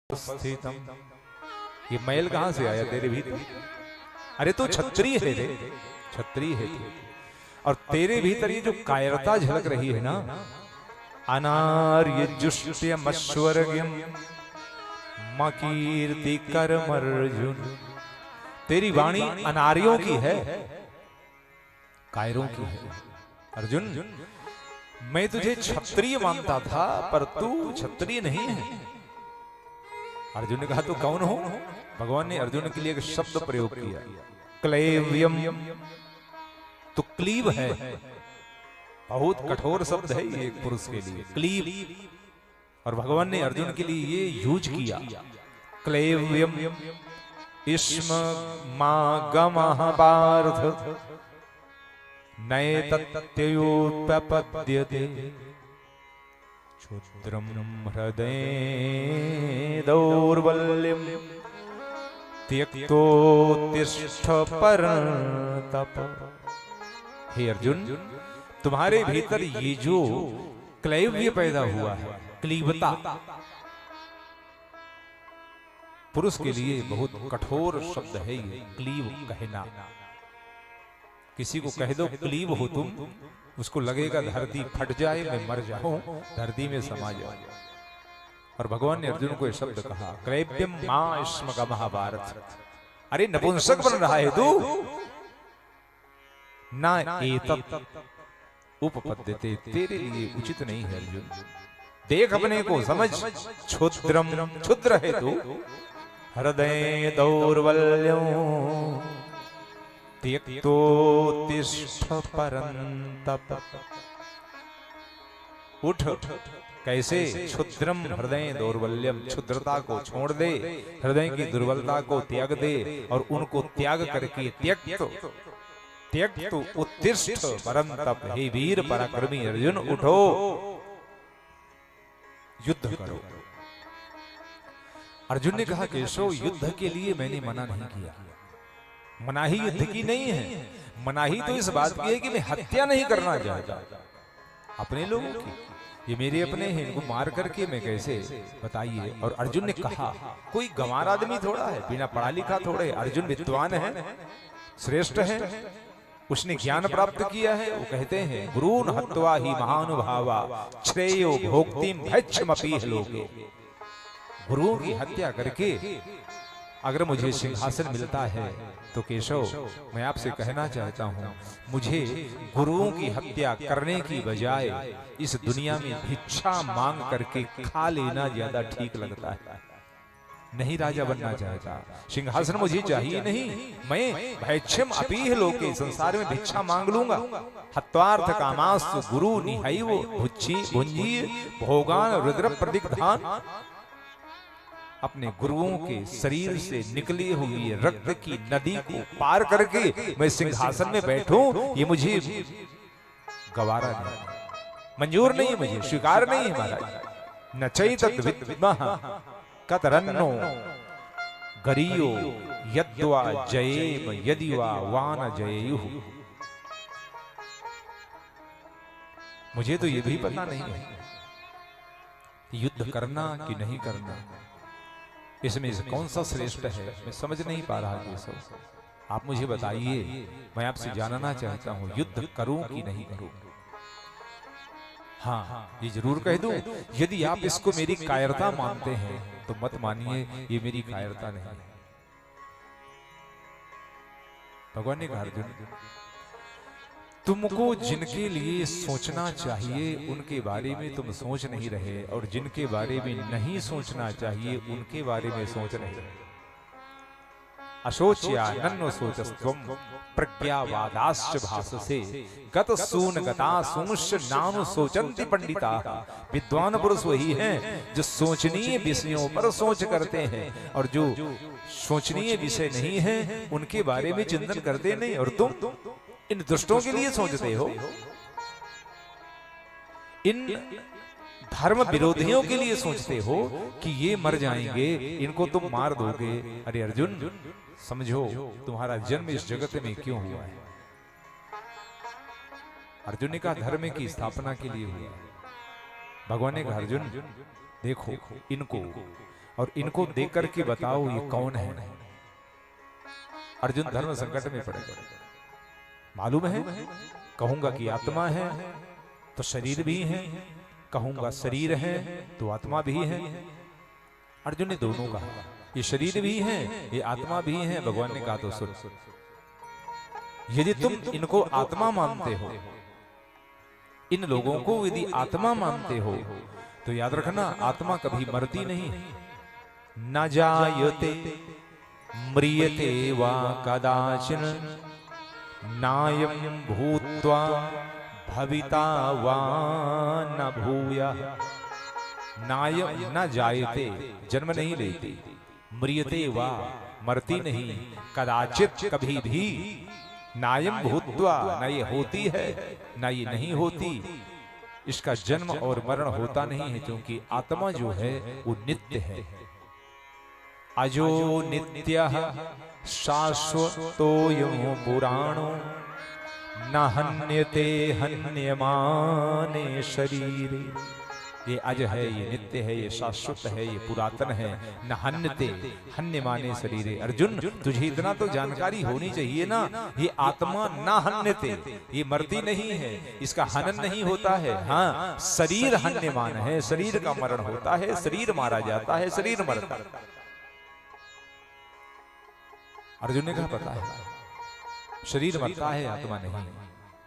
उपस्थितम। ये मैल कहां से आया तेरे भीतर? अरे तू क्षत्रिय है रे, क्षत्रिय है तू। और तेरे भीतर ये जो कायरता झलक रही है ना, अनार्य जुष्टयमश्वर्ग्यम मकीर्ति कर्मर्जुन। तेरी वाणी अनार्यों की है, कायरों की है। अर्जुन, मैं तुझे क्षत्रिय मानता था, पर तू क्षत्रिय नहीं है। अर्जुन ने कहा तो कौन हो? भगवान ने अर्जुन के लिए एक शब्द प्रयोग किया, क्लेव्यम। तो क्लीव है, बहुत कठोर शब्द है ये एक पुरुष के लिए, क्लीव। और भगवान ने अर्जुन के लिए ये यूज किया, क्लेव्यम इष्म मागमः पार्थ नैतत्योपपद्यते क्षुद्रम हृदय दौर्बल्यम त्यक्तोत्तिष्ठ परंतप। हे अर्जुन, तुम्हारे भीतर ये जो क्लैव्य पैदा हुआ है, क्लीवता, पुरुष के लिए बहुत कठोर शब्द है ये क्लीव कहना। किसी को कह दो क्लीव हो तुम, उसको लगेगा धरती फट जाए, मैं मर जाऊं, धरती में समा जाऊं। और भगवान ने अर्जुन को यह शब्द कहा, क्लैव्यम मां इष्मगमः भारत। अरे नपुंसक बन रहा है तू, ना एतत् उपपद्यते, तेरे लिए उचित नहीं है अर्जुन। देख अपने को समझ, क्षुद्रम, क्षुद्र है तू, हृदय दौर्बल्यम त्यक्तोत्तिष्ठ परंतप। उठ, कैसे? क्षुद्रम हृदय दौर्बल्यम, क्षुद्रता को छोड़ दे, हृदय की दुर्बलता को त्याग दे, और उनको त्याग करके त्यक्त उत्तिष्ठ परंतप। हे वीर पराक्रमी अर्जुन, उठो, युद्ध करो। अर्जुन ने कहा, केशव, युद्ध के लिए मैंने मना नहीं किया, मनाही युद्ध की नहीं है, मनाही तो इस बात की है कि मैं हत्या नहीं करना चाहता अपने लोगों की। ये मेरे अपने हैं, इनको मार करके मैं कैसे, बताइए। और अर्जुन ने कहा, कोई गंवार आदमी थोड़ा है, बिना पढ़ा लिखा थोड़े, अर्जुन विद्वान है, श्रेष्ठ है, उसने ज्ञान प्राप्त किया है। वो कहते हैं, गुरून् हत्वा ही महानुभावा श्रेयो भोक्तिम भैक्षमपि लोके। गुरुओं की हत्या करके अगर मुझे सिंहासन मिलता है तो केशव, मैं आपसे कहना चाहता हूं, मुझे गुरुओं की हत्या करने की बजाय इस दुनिया में भिक्षा मांग करके खा लेना ज्यादा ठीक लगता है। नहीं राजा बनना चाहता, सिंहासन मुझे चाहिए नहीं, मैं भैक्षम अपीह लोके, संसार में भिक्षा मांग लूंगा। हत्वार्थ कामास्तु गुरु निहैवो भुंजी भोगान रुद्र प्रदिग्धान। अपने गुरुओं के शरीर से निकली हुई रक्त की नदी को पार करके मैं सिंहासन में बैठूं, ये मुझे गवारा नहीं, मंजूर नहीं है, मुझे स्वीकार नहीं है महाराज। न चैतत विद्मः कतरन्नो गरीयो यद्वा जयेम यदि वा वान जयेयुः। मुझे तो ये भी पता नहीं है युद्ध करना कि नहीं करना, इसमें कौन सा श्रेष्ठ है, मैं समझ नहीं पा रहा ये सब। आप मुझे बताइए, मैं आपसे जानना चाहता हूं, युद्ध करूं कि नहीं करूं? हाँ, ये जरूर कह दूं, यदि आप इसको मेरी कायरता मानते हैं तो मत मानिए, ये मेरी कायरता नहीं है। भगवान ने कहा, अर्जुन, तुमको जिनके लिए सोचना चाहिए उनके बारे में तुम सोच नहीं रहे, और जिनके बारे में नहीं सोचना चाहिए उनके बारे में सोच रहे। अशोच्या नन्नो सोचस्त्वम प्रज्ञावादाश्च भाससे गत सून गता सूंश्च नानु सोचन्ति पंडिता। विद्वान पुरुष वही हैं जो सोचनीय विषयों पर सोच करते हैं, और जो सोचनीय विषय नहीं है उनके बारे में चिंतन करते नहीं। और तुम इन दुष्टों के लिए सोचते हो, इन धर्म विरोधियों के लिए सोचते हो कि ये मर जाएंगे, इनको तुम मार दोगे। अरे अर्जुन, समझो तुम्हारा जन्म इस जगत में क्यों हुआ है। अर्जुन ने कहा, धर्म की स्थापना के लिए हुआ। भगवान ने कहा, अर्जुन देखो, इनको और इनको देख करके बताओ ये कौन है। अर्जुन धर्म संकट में पड़ गए। मालूम है, कहूंगा कि आत्मा है तो शरीर भी है, कहूंगा शरीर है तो आत्मा भी है। अर्जुन ने दोनों कहा, ये शरीर भी है ये आत्मा भी है। भगवान ने कहा तो सुन, यदि तुम इनको आत्मा मानते हो, इन लोगों को यदि आत्मा मानते हो, तो याद रखना आत्मा कभी मरती नहीं। न जायते म्रियते वा कदाचिन नायं भूत्वा भविता वा न भूयः। नायम न जायते जन्म नहीं लेती, म्रियते वा मरती नहीं, कदाचित कभी भी, नायम भूत्वा न ये होती है न ये नहीं होती। इसका जन्म और मरण होता नहीं है, क्योंकि आत्मा जो है वो नित्य है। अजो नित्यः शाश्वतोऽयं पुराणो न हन्यते हन्यमाने शरीरे। ये अज है, ये नित्य है, ये शाश्वत है, ये पुरातन है। न हन्यते हन्य माने शरीरे। अर्जुन तुझे इतना तो जानकारी होनी चाहिए ना, ये आत्मा न हन्यते, ये मरती नहीं है, इसका हनन नहीं होता है। हाँ, शरीर हन्यमान है, शरीर का मरण होता है, शरीर मारा जाता है, शरीर मरता है। अर्जुन ने कहा पता है शरीर मरता है आत्मा नहीं।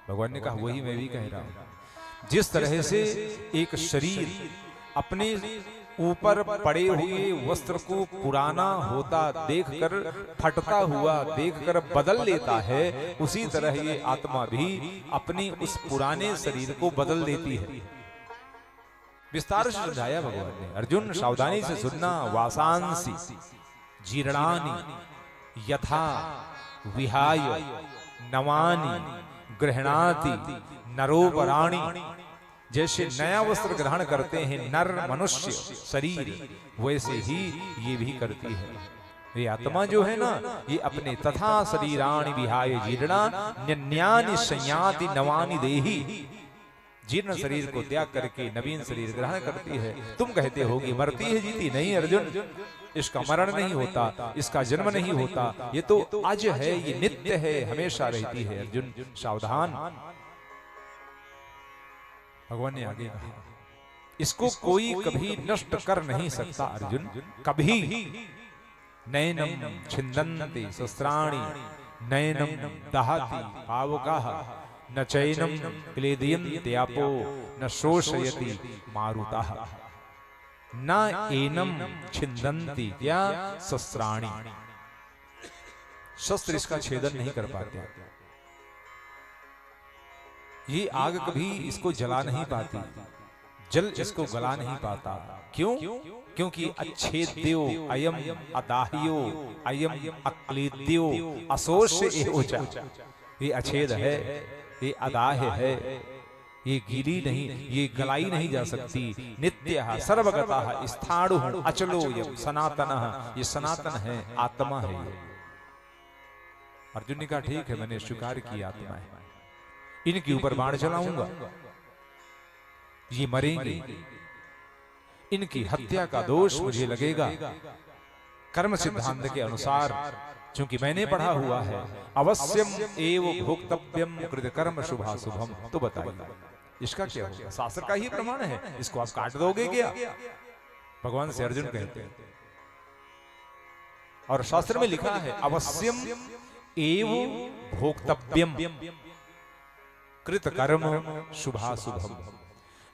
भगवान ने कहा वही मैं भी कह रहा हूं। जिस तरह से एक शरीर अपने ऊपर पड़े हुए वस्त्र को पुराना होता देखकर, फटता हुआ देखकर बदल लेता है, उसी तरह ये आत्मा भी अपने उस पुराने शरीर को बदल देती है। विस्तार से समझाया भगवान ने। अर्जुन सावधानी से सुनना। वासांसी जीर्णानि यथा विहाय नवानि गृह्णाति नरोपराणि। जैसे नया वस्त्र ग्रहण करते हैं नर मनुष्य शरीर, वैसे ही ये भी करती है। ये आत्मा जो है ना, ये अपने तथा शरीराणि विहाय जीर्णा न्यानि संयाति नवानि देहि। जीर्ण शरीर को त्याग करके नवीन शरीर ग्रहण करती है। तुम कहते हो कि मरती है जीती नहीं अर्जुन, इसका मरण नहीं होता, इसका जन्म नहीं होता, ये तो अज है, ये नित्य है, हमेशा रहती है। अर्जुन सावधान। भगवान ने आगे कहा इसको कोई कभी नष्ट कर नहीं सकता अर्जुन, कभी। नैनम छिन्दन्ति शस्त्राणि नैनम दहति पावकः न चैनम क्लेदयन्ति आपो न शोषयति मारुतः न एनम छिन्दन्ति या शस्त्राणि। शस्त्र इसका छेदन नहीं कर पाते, ये आग कभी इसको जला नहीं पाती, जल इसको गला नहीं पाता। क्यों? क्योंकि अच्छेद्यो अयम अदाह्यो अयम अक्लेद्यो अशोष्य एवोचा। ये अछेद है, ये अदाह्य है, ये गीली नहीं, ये गलाई नहीं जा सकती। नित्यः सर्वगतः स्थाणुः अचलोऽयं सनातनः, ये सनातन है, आत्मा है ये। अर्जुन ने कहा ठीक है, मैंने स्वीकार किया आत्मा है, इनके ऊपर बाण चलाऊंगा, ये मरेंगे, इनकी हत्या का दोष मुझे लगेगा। कर्म सिद्धांत के अनुसार, चूंकि मैंने पढ़ा हुआ है अवश्यम एव भोक्तव्यम कृत कर्म शुभाशुभम। तो बताइए इसका क्या होगा? शास्त्र का ही प्रमाण है, इसको आप काट दोगे क्या? भगवान से अर्जुन कहते हैं, और शास्त्र में लिखा है अवश्यम एव भोक्तव्यम कृत कर्म शुभाशुभम।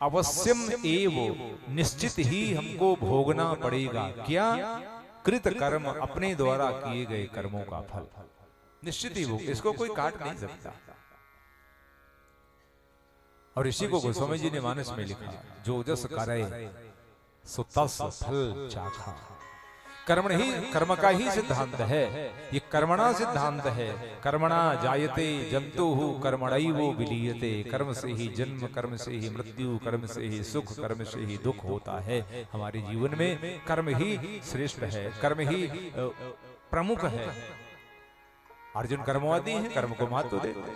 अवश्यम एव निश्चित ही हमको भोगना पड़ेगा क्या? कृत कर्म, अपने द्वारा किए गए कर्मों का फल निश्चित ही भोग, इसको कोई काट नहीं सकता। और इसी को गोस्वामी जी ने मानस में लिखा, जो जस करे सो तस फल चाखा। कर्म का ही सिद्धांत है, ये कर्मणा सिद्धांत है। कर्मणा जायते जंतुः कर्मणैव विलीयते। कर्म से ही जन्म, कर्म से ही मृत्यु, कर्म से ही सुख, कर्म से ही दुख होता है। हमारे जीवन में कर्म ही श्रेष्ठ है, कर्म ही प्रमुख है। अर्जुन कर्मवादी है, कर्म को महत्व देते।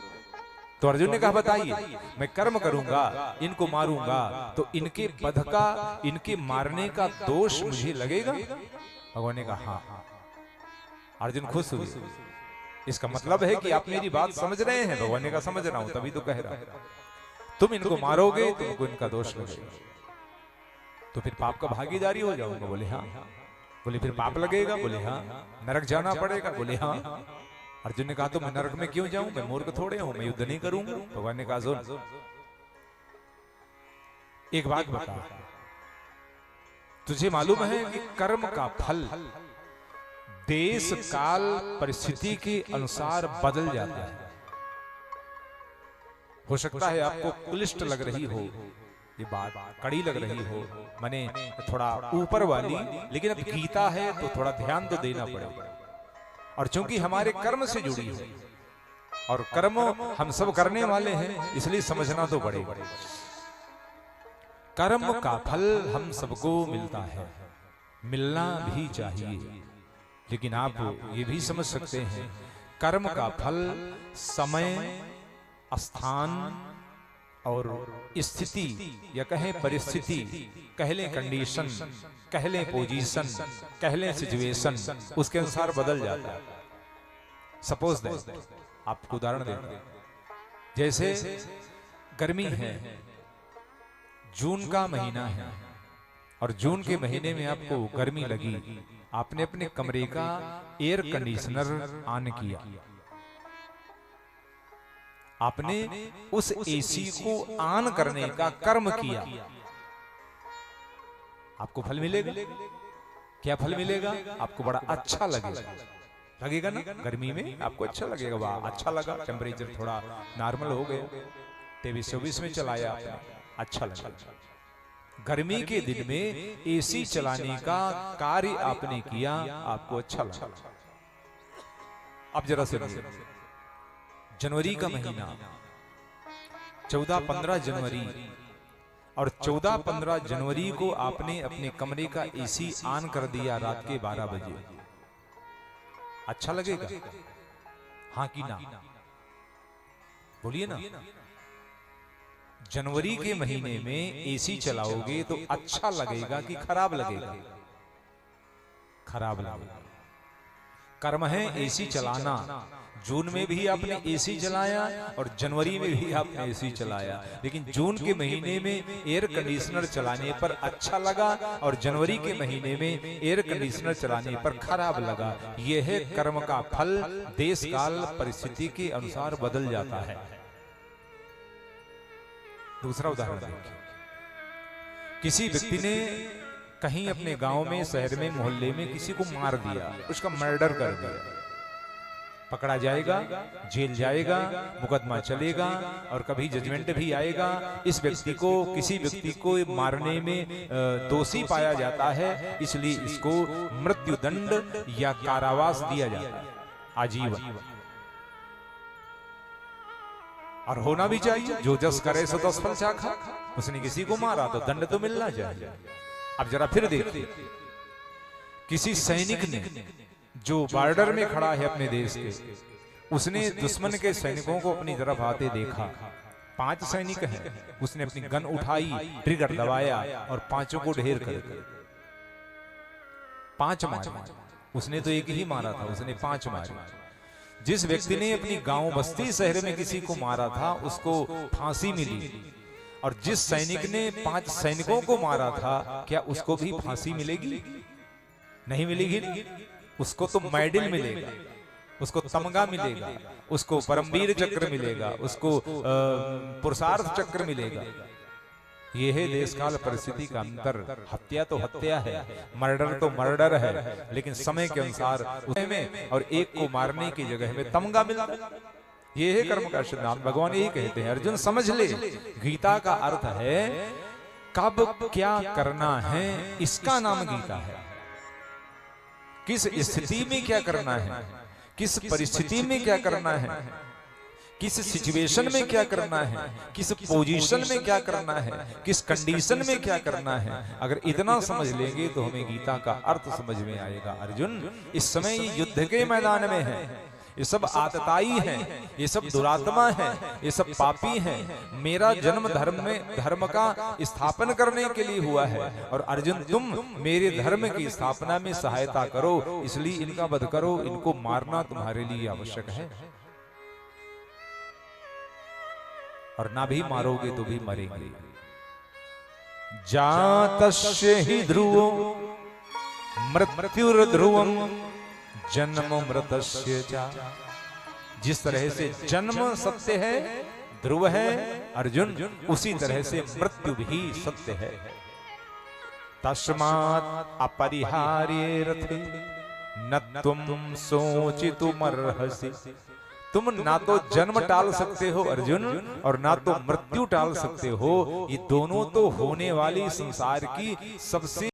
तो अर्जुन ने कहा बताइए, मैं कर्म करूंगा, इनको मारूंगा, तो इनके वध का, इनके मारने का दोष मुझे लगेगा? भगवान ने कहा हाँ। अर्जुन खुश हुए, इसका मतलब है कि आप मेरी बात समझ रहे हैं। भगवान ने कहा समझ रहा हूं, तभी तो कह रहा हूं। तुम इनको मारोगे, तुमको इनका दोष लगेगा, तो फिर पाप का भागीदारी हो जाऊंगा। बोले हाँ। बोले फिर पाप लगेगा? बोले हाँ। नरक जाना पड़ेगा? बोले हाँ। अर्जुन ने कहा तो मैं नरक में क्यों जाऊं, मैं मूर्ख थोड़े हूं, मैं युद्ध नहीं करूंगा। भगवान ने कहा सुन, एक बात बता, तुझे मालूम है कि कर्म का फल देश काल परिस्थिति के अनुसार बदल जाता है। हो सकता है आपको क्लिष्ट लग रही हो, ये बात कड़ी लग रही हो, माने थोड़ा ऊपर वाली, लेकिन अब गीता है तो थोड़ा ध्यान तो देना पड़ेगा। और चूंकि हमारे कर्म से जुड़ी है और कर्म हम सब करने वाले हैं, इसलिए समझना तो पड़ेगा। कर्म का फल हम सबको मिलता है, मिलना भी चाहिए, लेकिन आप ये भी समझ सकते हैं कर्म का फल समय, स्थान और स्थिति या कहें परिस्थिति, कह लें कंडीशन, कह लें पोजीशन, कह लें सिचुएशन, उसके अनुसार बदल जाता है। सपोज दैट, आपको उदाहरण देता हूं, जैसे गर्मी है, जून का महीना है और जून के महीने में आपको गर्मी लगी, आपने अपने कमरे का एयर कंडीशनर ऑन किया, आपने उस एसी को ऑन करने का कर्म किया, आपको फल मिलेगा? क्या फल मिलेगा? आपको बड़ा अच्छा लगेगा, लगेगा ना? गर्मी में आपको अच्छा लगेगा, वाह अच्छा लगा, टेम्परेचर थोड़ा नॉर्मल हो गया, 23-24 में चलाया आपने, अच्छा लगा। गर्मी के दिन में एसी चलाने का कार्य आपने किया, आपको अच्छा लगा। अब जरा सुनिए, जनवरी का महीना, 14-15 जनवरी, और 14-15 जनवरी को आपने अपने कमरे का एसी ऑन कर दिया रात के 12 बजे, अच्छा लगेगा? हाँ कि ना? बोलिए ना। जनवरी के महीने में एसी चलाओगे तो अच्छा लगेगा कि खराब लगेगा? खराब लगेगा। कर्म है एसी चलाना, जून में भी आपने एसी चलाया और जनवरी में भी आपने एसी चलाया, लेकिन जून के महीने में एयर कंडीशनर चलाने पर अच्छा लगा और जनवरी के महीने में एयर कंडीशनर चलाने पर खराब लगा। यह है कर्म का फल, देश काल परिस्थिति के अनुसार बदल जाता है। दूसरा उदाहरण देखिए, किसी व्यक्ति ने कहीं अपने गांव में, शहर में, मोहल्ले में किसी को मार दिया, उसका मर्डर कर दिया, पकड़ा जाएगा, जेल जाएगा, मुकदमा चलेगा और कभी जजमेंट भी आएगा। इस व्यक्ति को, किसी व्यक्ति को मारने में दोषी पाया जाता है, इसलिए इसको मृत्युदंड या कारावास दिया जाता है, आजीवन। और होना भी चाहिए, जो जस करे सो तस फल चाखा। उसने किसी को मारा तो दंड तो मिलना चाहिए। अब जरा फिर देखिए, किसी सैनिक ने जो बॉर्डर में खड़ा है अपने देश के, उसने दुश्मन के सैनिकों को अपनी तरफ आते देखा, 5 सैनिक हैं, उसने अपनी गन उठाई, ट्रिगर दबाया और 5 को ढेर कर दिया। 5 मारे, उसने तो एक ही मारा था, उसने 5 मारे। जिस व्यक्ति ने अपनी गांव, बस्ती, शहर में किसी को मारा था, उसको फांसी मिली, और जिस सैनिक ने 5 सैनिकों को मारा था, क्या उसको भी फांसी मिलेगी? नहीं मिलेगी। उसको तो मेडल मिलेगा, उसको तमगा मिलेगा, उसको परमवीर चक्र मिलेगा, उसको पुरुषार्थ चक्र मिलेगा। यह है देश काल परिस्थिति का अंतर। हत्या तो हत्या है, मर्डर तो मर्डर है, लेकिन समय के अनुसार उसमें और एक को मारने की जगह में तमगा मिलता है। यह है कर्म का सिद्धांत। भगवान यही कहते हैं, अर्जुन समझ ले, गीता का अर्थ है कब क्या करना है, इसका नाम गीता है। किस स्थिति में क्या करना है, किस परिस्थिति में क्या करना है, किस सिचुएशन में क्या करना है, किस पोजीशन में क्या करना है, किस कंडीशन में क्या करना है। अगर इतना समझ लेंगे तो हमें गीता का अर्थ समझ में आएगा। अर्जुन, इस समय ये युद्ध के मैदान में है, ये सब आतताई हैं, ये सब दुरात्मा हैं, ये सब पापी हैं। मेरा जन्म धर्म का स्थापन करने के लिए हुआ है, और अर्जुन तुम मेरे धर्म की स्थापना में सहायता करो, इसलिए इनका वध करो, इनको मारना तुम्हारे लिए आवश्यक है। और ना भी मारोगे तो भी मरेंगे। जातस्य हि ध्रुवो मृत्युर्ध्रुवम जन्म मृतस्य च। जिस तरह से जन्म सत्य है, ध्रुव है अर्जुन, उसी तरह से मृत्यु भी सत्य है। तस्मात् अपरिहार्ये रथे न त्वं शोचितुमर्हसि। तुम ना तो जन्म टाल सकते हो अर्जुन, और ना तो मृत्यु टाल सकते हो। ये दोनों तो होने वाली संसार की सबसे